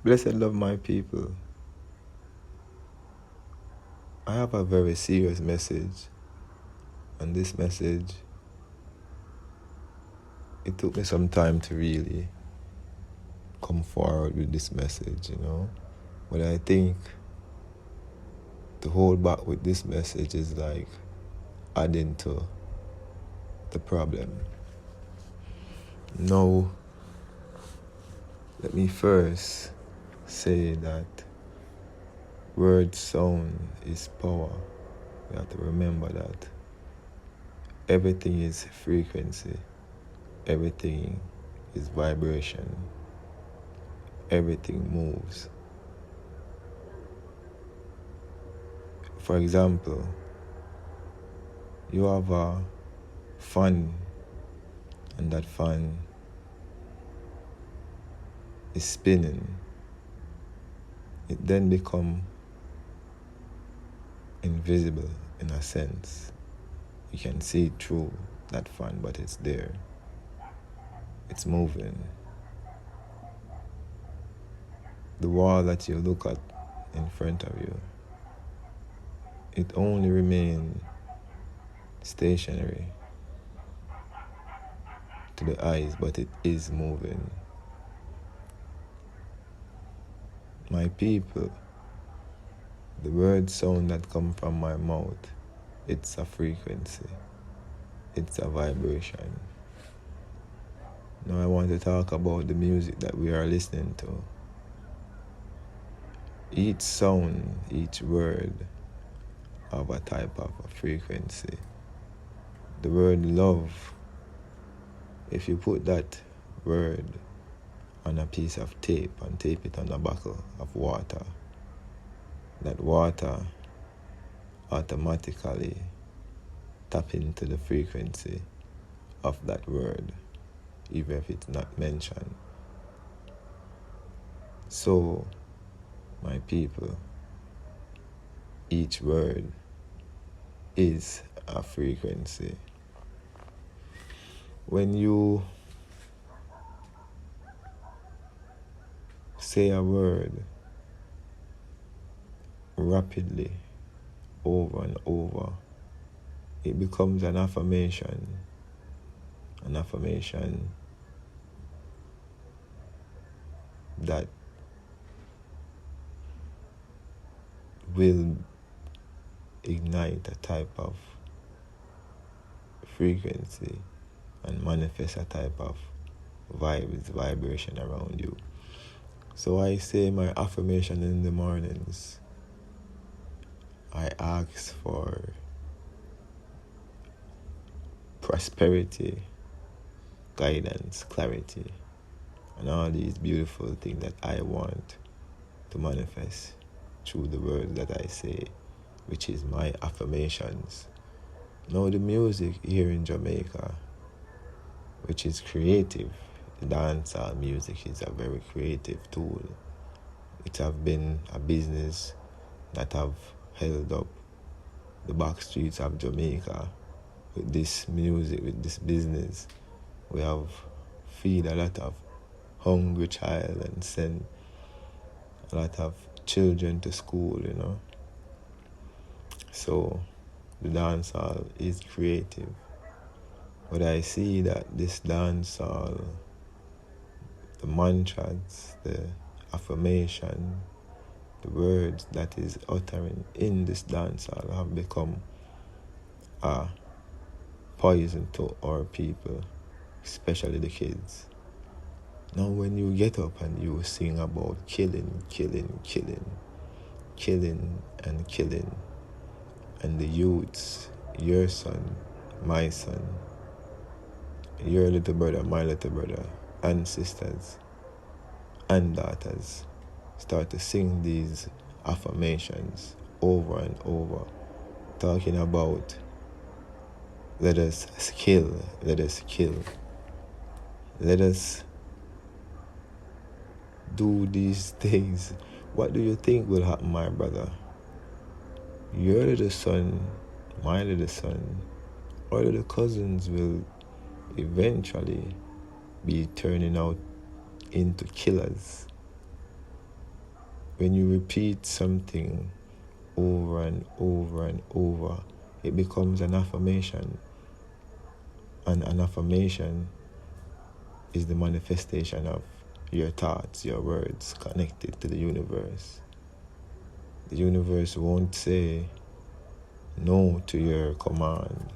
Blessed love, my people. I have a very serious message, and this message, it took me some time to really come forward with this message, But I think to hold back with this message is like adding to the problem. Now, let me first say that word sound is power. We have to remember that everything is frequency, everything is vibration, everything moves. For example, you have a fan, and that fan is spinning. It then becomes invisible in a sense. You can see it through that fan, but it's there. It's moving. The wall that you look at in front of you, it only remains stationary to the eyes, but it is moving. My people, the word sound that comes from my mouth, it's a frequency. It's a vibration. Now I want to talk about the music that we are listening to. Each sound, each word have a type of a frequency. The word love, if you put that word on a piece of tape and tape it on a bottle of water, that water automatically tap into the frequency of that word, even if it's not mentioned. So, my people, each word is a frequency. When you say a word rapidly over and over, it becomes an affirmation. An affirmation that will ignite a type of frequency and manifest a type of vibration around you. So I say my affirmation in the mornings. I ask for prosperity, guidance, clarity, and all these beautiful things that I want to manifest through the words that I say, which is my affirmations. Now the music here in Jamaica, which is creative, the dancehall music is a very creative tool. It have been a business that have held up the back streets of Jamaica. With this music, with this business, we have feed a lot of hungry child and send a lot of children to school, So the dancehall is creative. But I see that this dancehall, the mantras, the affirmation, the words that is uttering in this dancehall have become a poison to our people, especially the kids. Now when you get up and you sing about killing, and the youths, your son, my son, your little brother, my little brother, and sisters and daughters start to sing these affirmations over and over, talking about let us kill, let us do these things. What do you think will happen, my brother? Your little son, my little son, our little cousins will eventually be turning out into killers. when you repeat something over and over and over, it becomes an affirmation. And an affirmation is the manifestation of your thoughts, your words connected to the universe. The universe won't say no to your command.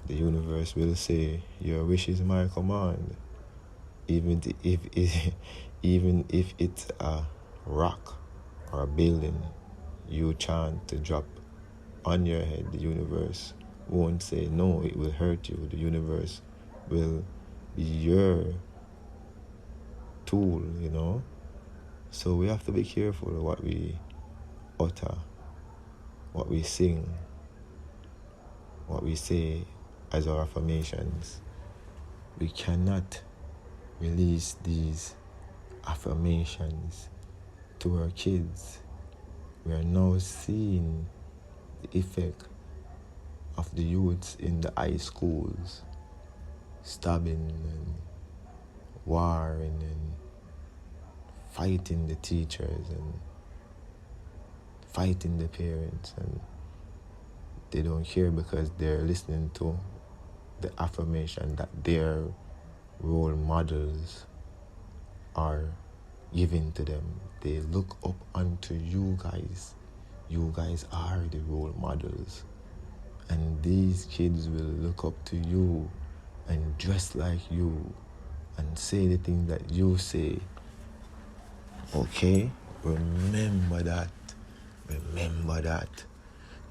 The universe will say, your wish is my command. Even if it's a rock or a building you chant to drop on your head, the universe won't say no, it will hurt you. The universe will be your tool, So we have to be careful of what we utter, what we sing, what we say as our affirmations. We cannot release these affirmations to our kids. We are now seeing the effect of the youths in the high schools, stabbing and warring and fighting the teachers and fighting the parents, and they don't care because they're listening to the affirmation that their role models are giving to them. They look up unto you guys. You guys are the role models. And these kids will look up to you and dress like you and say the things that you say. Okay? Remember that. Remember that.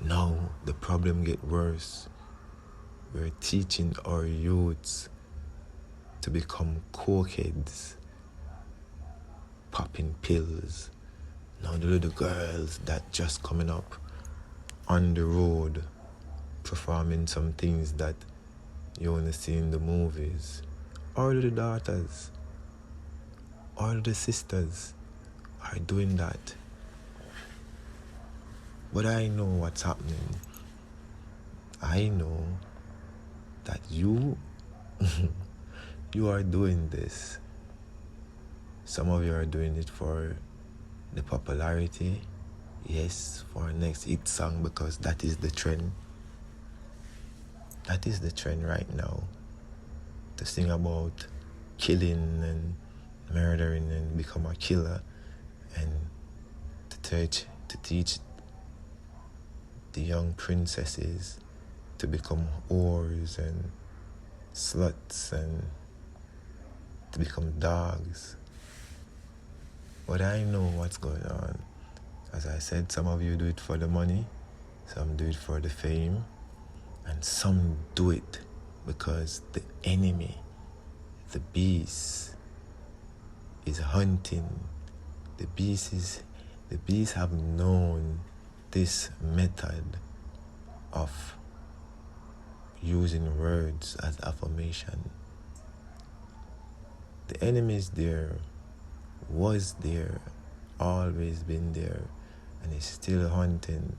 Now the problem get worse. We're teaching our youths to become cokeheads, popping pills. Now the little girls that just coming up on the road performing some things that you only see in the movies. All the daughters, all the sisters are doing that. But I know what's happening. I know that you are doing this. Some of you are doing it for the popularity. Yes, for our next hit song, because that is the trend. That is the trend right now. To sing about killing and murdering and become a killer, and to teach the young princesses to become whores and sluts and to become dogs. But I know what's going on. As I said, some of you do it for the money, some do it for the fame, and some do it because the enemy, the beast, is hunting. The beasts have known this method of using words as affirmation. The enemy is there, was there, always been there, and is still hunting.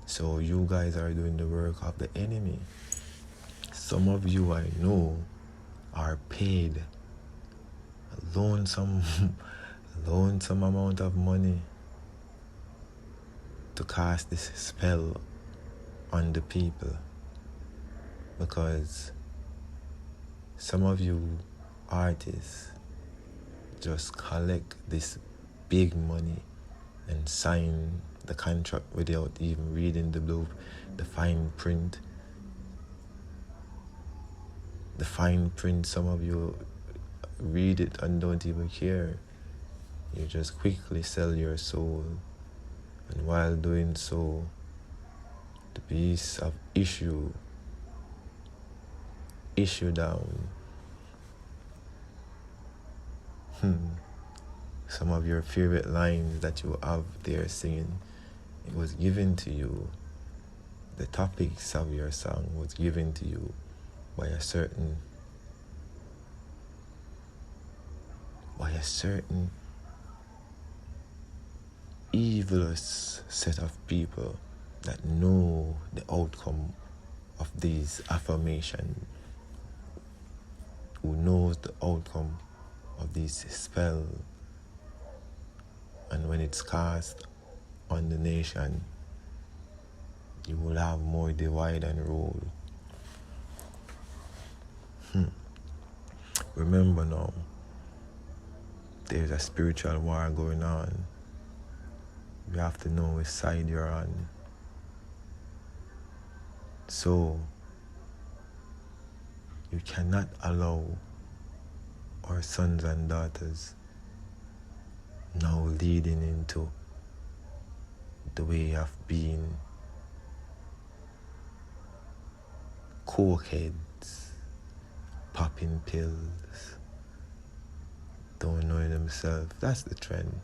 So you guys are doing the work of the enemy. Some of you I know are paid a lonesome amount of money to cast this spell on the people, because some of you artists just collect this big money and sign the contract without even reading the fine print. The fine print, some of you read it and don't even care. You just quickly sell your soul, and while doing so, the beasts of issue down. Some of your favorite lines that you have there singing, it was given to you. The topics of your song was given to you by a certain evilous set of people that know the outcome of these affirmations, who knows the outcome of these spells And when it's cast on the nation, you will have more divide and rule. Remember now, there's a spiritual war going on. You have to know which side you're on. So, you cannot allow our sons and daughters now leading into the way of being cokeheads, popping pills, don't know themselves. That's the trend.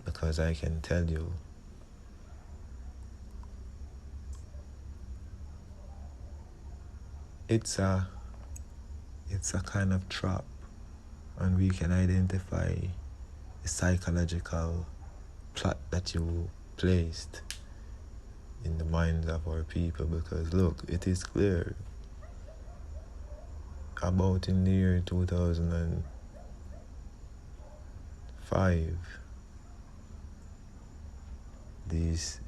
Because I can tell you, it's a kind of trap, and we can identify the psychological plot that you placed in the minds of our people. Because look, it is clear, about in the year 2005, these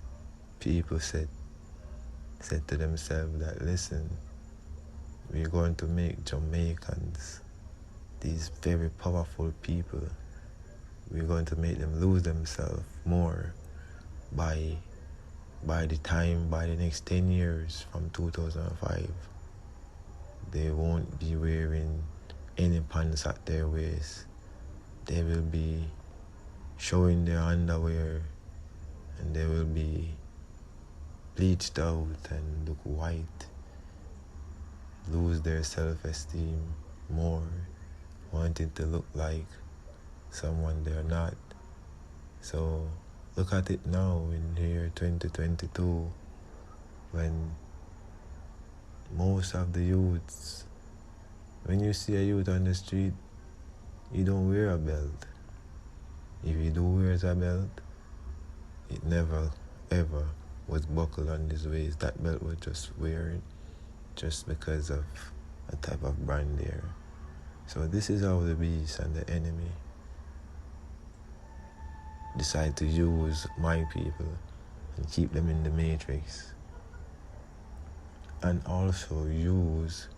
people said to themselves that, listen, we're going to make Jamaicans, these very powerful people, we're going to make them lose themselves more by the next 10 years from 2005. They won't be wearing any pants at their waist. They will be showing their underwear, and they will be bleached out and look white, lose their self-esteem more, wanting to look like someone they're not. So look at it now in the year 2022, when most of the youths, when you see a youth on the street, you don't wear a belt. If you do wear a belt, it never ever was buckled on his waist. That belt was just wearing just because of a type of brand there. So this is how the beast and the enemy decide to use my people and keep them in the matrix, and also use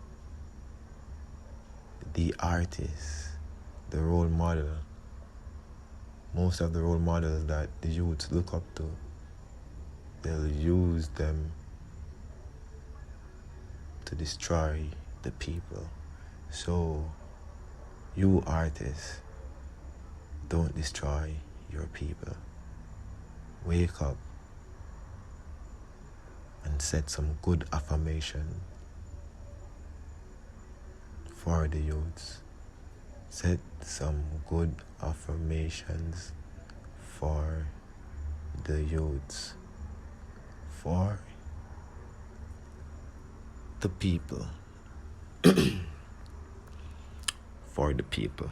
the artist, the role model. Most of the role models that the youths look up to, they'll use them to destroy the people. So, you artists, don't destroy your people. Wake up and set some good affirmation for the youths. Set some good affirmations for the youths, for the people, for the people.